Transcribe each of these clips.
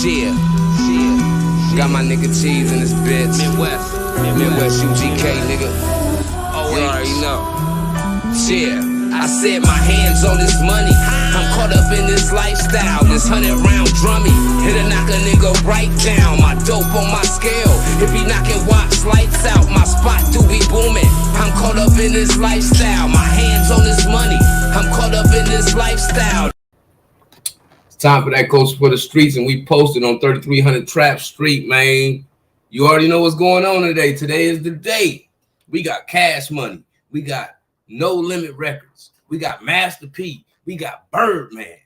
Got my nigga Cheese in this bitch. Midwest UGK, nigga. You already know. I said my hands on this money. I'm caught up in this lifestyle, this 100-round drummy. It'll knock a nigga right down. My dope on my scale. If he knocking watch lights out, my spot do be booming. I'm caught up in this lifestyle. My hands on this money. I'm caught up in this lifestyle. It's time for that Coach for the Streets, and we posted on 3300 Trap Street, man. You already know what's going on today. Today is the day. We got Cash Money. We got No Limit Records. We got Master P. We got Birdman.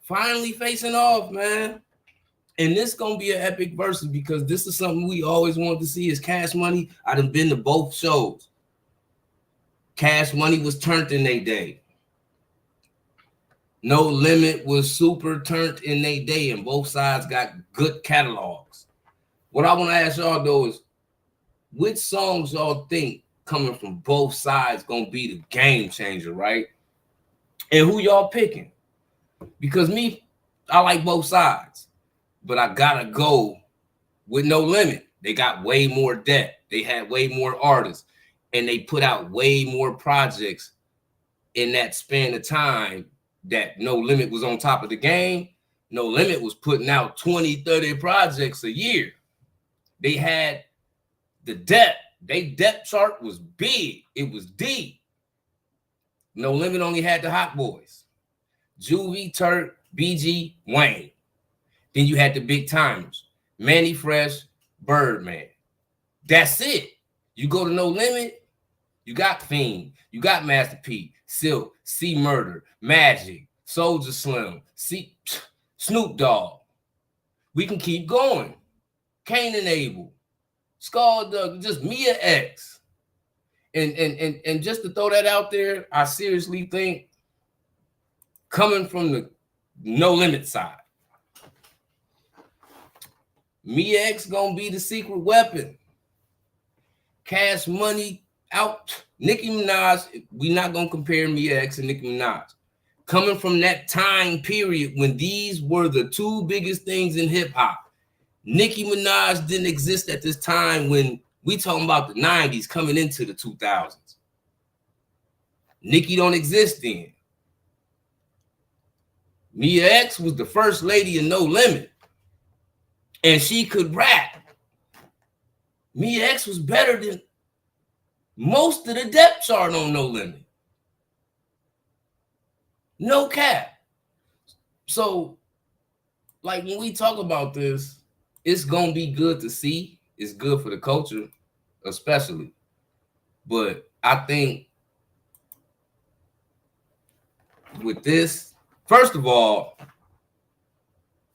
Finally facing off, man. And this gonna be an epic versus because this is something we always wanted to see is Cash Money. I done been to both shows. Cash Money was turned in their day. No Limit was super turned in their day, and both sides got good catalogs. What I want to ask y'all though is, which songs y'all think coming from both sides gonna be the game changer, right? And who y'all picking? Because me, I like both sides, but I gotta go with No Limit. They got way more depth. They had way more artists, and they put out way more projects in that span of time that No Limit was on top of the game. No Limit was putting out 20, 30 projects a year. They had the depth. They depth chart was big. It was deep. No Limit only had the Hot Boys. Juvie, Turk, BG, Wayne. Then you had the big timers. Manny Fresh, Birdman. That's it. You go to No Limit, you got Fiend. You got Master P, Silk, C Murder, Magic, Soulja Slim, Snoop Dogg. We can keep going. Cain and Abel, Skull Doug, just Mia X. And just to throw that out there, I seriously think coming from the No Limit side, Mia X gonna be the secret weapon. Cash Money out. Nicki Minaj, we not gonna compare Mia X and Nicki Minaj. Coming from that time period when these were the two biggest things in hip hop. Nicki Minaj didn't exist at this time when we talking about the 90s coming into the 2000s. Nicki don't exist then. Mia X was the first lady in No Limit, and she could rap. Mia X was better than most of the depth chart on No Limit. No cap. So, like when we talk about this, it's gonna be good to see. It's good for the culture, especially. But I think with this, first of all,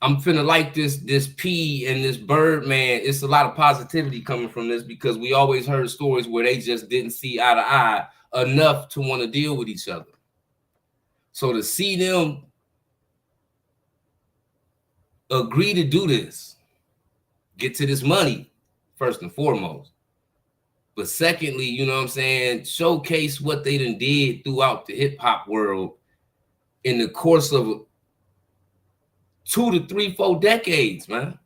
I'm finna like this P and this Birdman. It's a lot of positivity coming from this because we always heard stories where they just didn't see eye to eye enough to want to deal with each other. So to see them agree to do this, get to this money, first and foremost. But secondly, you know what I'm saying, showcase what they done did throughout the hip hop world in the course of 2 to 3, 4 decades, man.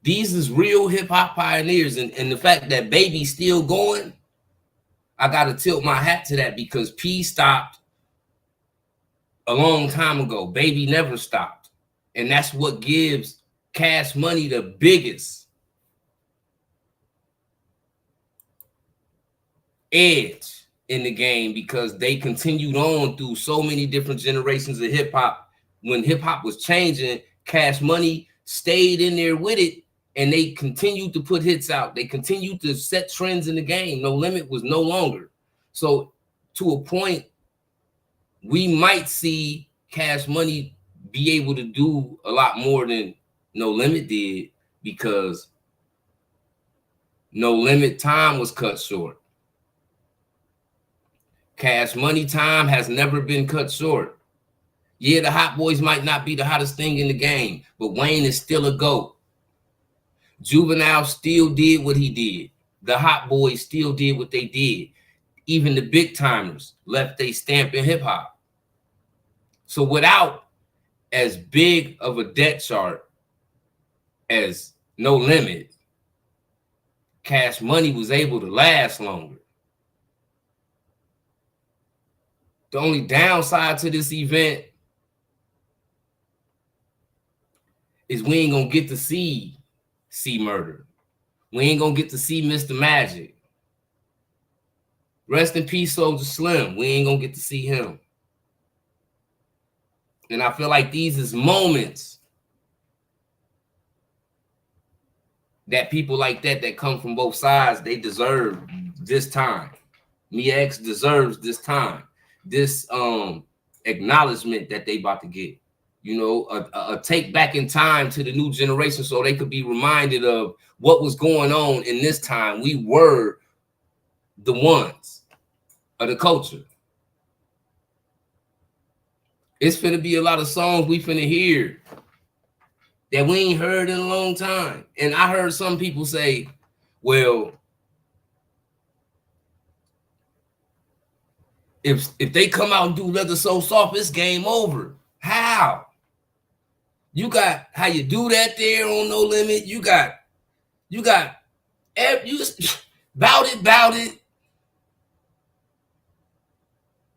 These is real hip hop pioneers, and the fact that Baby's still going, I gotta tilt my hat to that because P stopped a long time ago. Baby never stopped, and that's what gives Cash Money the biggest edge in the game because they continued on through so many different generations of hip hop. When hip hop was changing, Cash Money stayed in there with it, and they continued to put hits out. They continued to set trends in the game. No Limit was no longer. So to a point, we might see Cash Money be able to do a lot more than No Limit did because No Limit time was cut short. Cash Money time has never been cut short. Yeah, the Hot Boys might not be the hottest thing in the game, but Wayne is still a GOAT. Juvenile still did what he did. The Hot Boys still did what they did. Even the big timers left their stamp in hip hop. So without as big of a debt chart as No Limit, Cash Money was able to last longer. The only downside to this event is we ain't gonna get to see C Murder. We ain't gonna get to see Mr. Magic. Rest in peace, Soulja Slim. We ain't gonna get to see him. And I feel like these is moments that people like that come from both sides, they deserve this time. X deserves this time, this acknowledgement that they about to get. You know, a take back in time to the new generation so they could be reminded of what was going on in this time. We were the ones of the culture. It's finna be a lot of songs we finna hear that we ain't heard in a long time. And I heard some people say, well, if they come out and do Leather So Soft, it's game over. How? You got how you do that there on No Limit. You got bout it.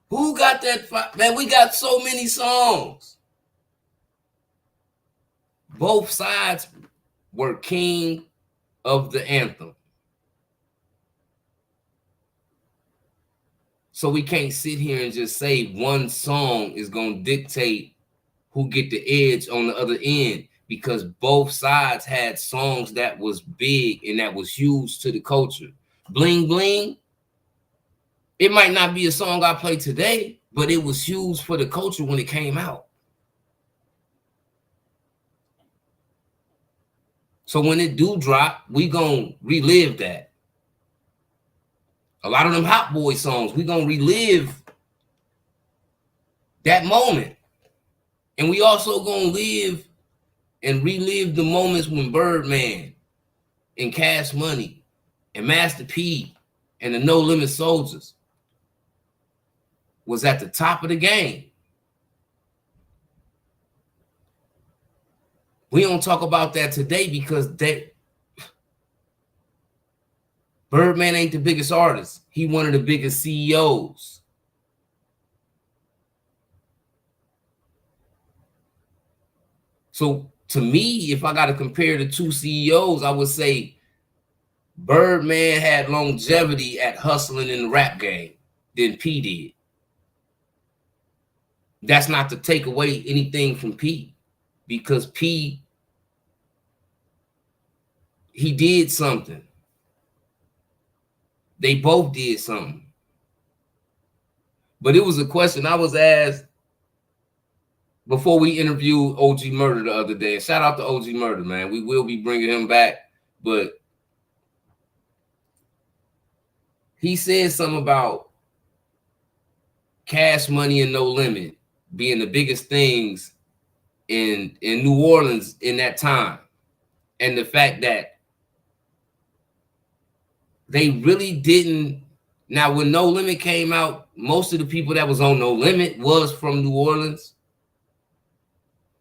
Who got that? Man, we got so many songs. Both sides were king of the anthem. So we can't sit here and just say one song is going to dictate who get the edge on the other end, because both sides had songs that was big and that was huge to the culture. Bling Bling, it might not be a song I play today, but it was huge for the culture when it came out. So when it do drop, we gonna relive that. A lot of them Hot Boy songs, we gonna relive that moment. And we also gonna live and relive the moments when Birdman and Cash Money and Master P and the No Limit Soldiers was at the top of the game. We don't talk about that today because Birdman ain't the biggest artist. He one of the biggest CEOs. So to me, if I got to compare the two CEOs, I would say Birdman had longevity at hustling in the rap game than P did. That's not to take away anything from P, because P, he did something. They both did something. But it was a question I was asked before we interviewed OG Murder the other day. Shout out to OG Murder, man. We will be bringing him back. But he said something about Cash Money and No Limit being the biggest things in New Orleans in that time. And the fact that they really didn't. Now, when No Limit came out, most of the people that was on No Limit was from New Orleans.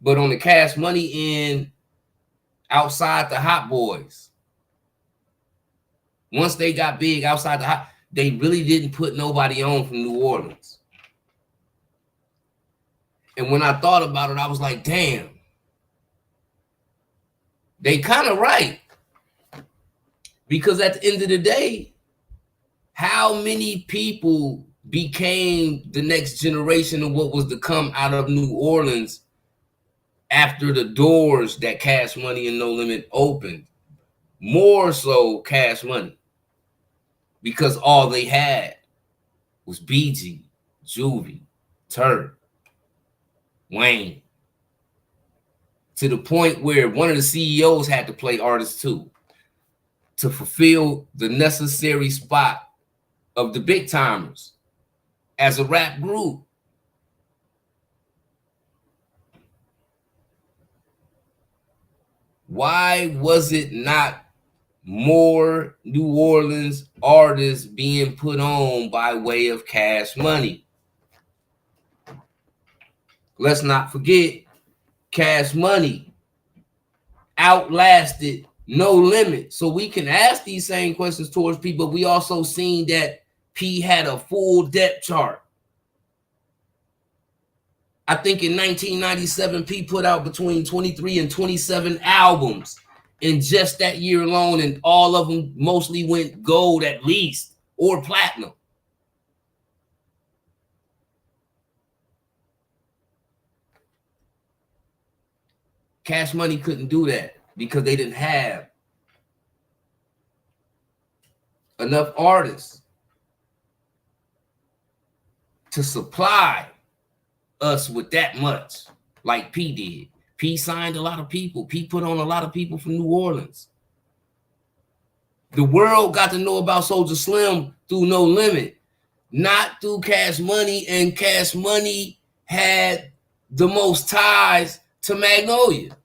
But on the Cash Money end, outside the Hot Boys, once they got big outside the Hot, they really didn't put nobody on from New Orleans. And when I thought about it, I was like, damn, they kind of right. Because at the end of the day, how many people became the next generation of what was to come out of New Orleans after the doors that Cash Money and No Limit opened? More so Cash Money, because all they had was BG, Juvie, Turk, Wayne, to the point where one of the CEOs had to play artists too, to fulfill the necessary spot of the big timers as a rap group. Why was it not more New Orleans artists being put on by way of Cash Money? Let's not forget, Cash Money outlasted No Limit. So we can ask these same questions towards P, but we also seen that P had a full depth chart. I think in 1997, P put out between 23 and 27 albums in just that year alone, and all of them mostly went gold at least, or platinum. Cash Money couldn't do that because they didn't have enough artists to supply us with that much like P did. P signed a lot of people. P put on a lot of people from New Orleans. The world got to know about Soulja Slim through No Limit, not through Cash Money, and Cash Money had the most ties to Magnolia.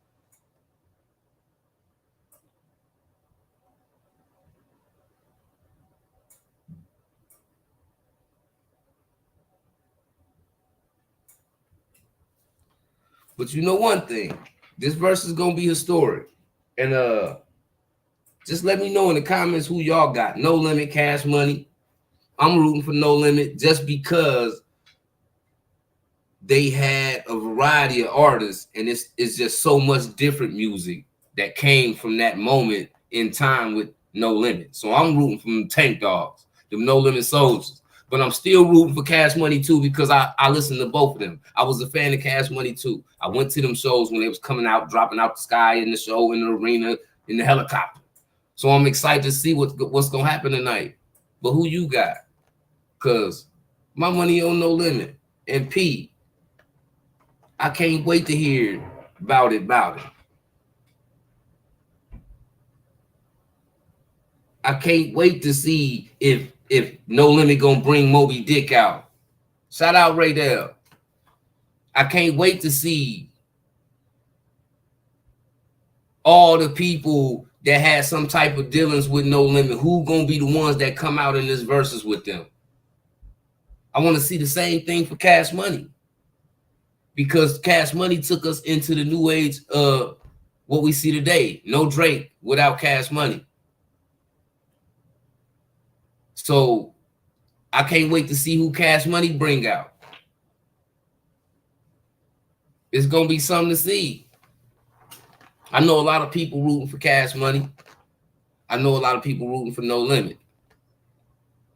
But you know one thing, this verse is gonna be historic. And just let me know in the comments who y'all got. No Limit, Cash Money. I'm rooting for No Limit just because they had a variety of artists, and it's just so much different music that came from that moment in time with No Limit. So I'm rooting for them Tank Dogs, them No Limit Soldiers. But I'm still rooting for Cash Money too, because I listened to both of them. I was a fan of Cash Money too. I went to them shows when they was coming out, dropping out the sky in the show, in the arena, in the helicopter. So I'm excited to see what's gonna happen tonight. But who you got? Cause my money on No Limit. And P, I can't wait to hear about it. I can't wait to see if No Limit gonna bring Moby Dick out. Shout out Ray Dell. I can't wait to see all the people that had some type of dealings with No Limit. Who gonna be the ones that come out in this verses with them? I want to see the same thing for Cash Money, because Cash Money took us into the new age of what we see today. No Drake without Cash Money. So I can't wait to see who Cash Money bring out. It's gonna be something to see. I know a lot of people rooting for Cash Money. I know a lot of people rooting for No Limit.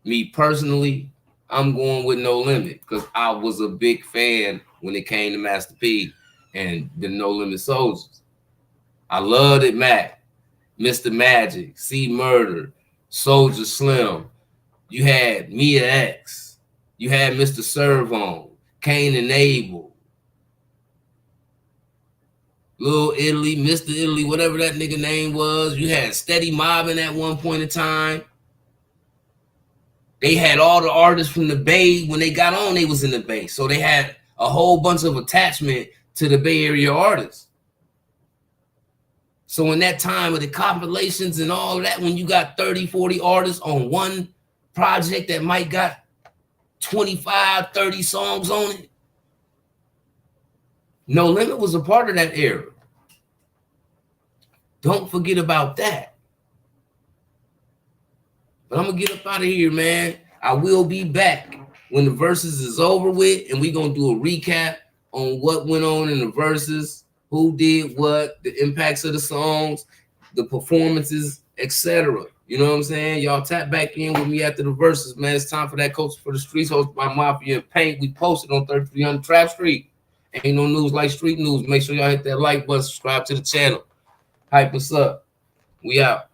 Me personally, I'm going with No Limit because I was a big fan when it came to Master P and the No Limit Soldiers. I loved it, Mac, Mr. Magic, C Murder, Soulja Slim. You had Mia X. You had Mr. Servon, Cain and Abel, Little Italy, Mr. Italy, whatever that nigga name was. You had Steady Mobbing at one point in time. They had all the artists from the Bay. When they got on, they was in the Bay. So they had a whole bunch of attachment to the Bay Area artists. So in that time of the compilations and all of that, when you got 30, 40 artists on one project that might got 25, 30 songs on it, No Limit was a part of that era. Don't forget about that. But I'm going to get up out of here, man. I will be back when the verses is over with, and we're going to do a recap on what went on in the verses, who did what, the impacts of the songs, the performances, etc. You know what I'm saying? Y'all tap back in with me after the verses, man. It's time for that Culture for the Streets, hosted by Mafia and Paint. We posted on 3300 Trap Street. Ain't no news like street news. Make sure y'all hit that like button, subscribe to the channel. Hype us up. We out.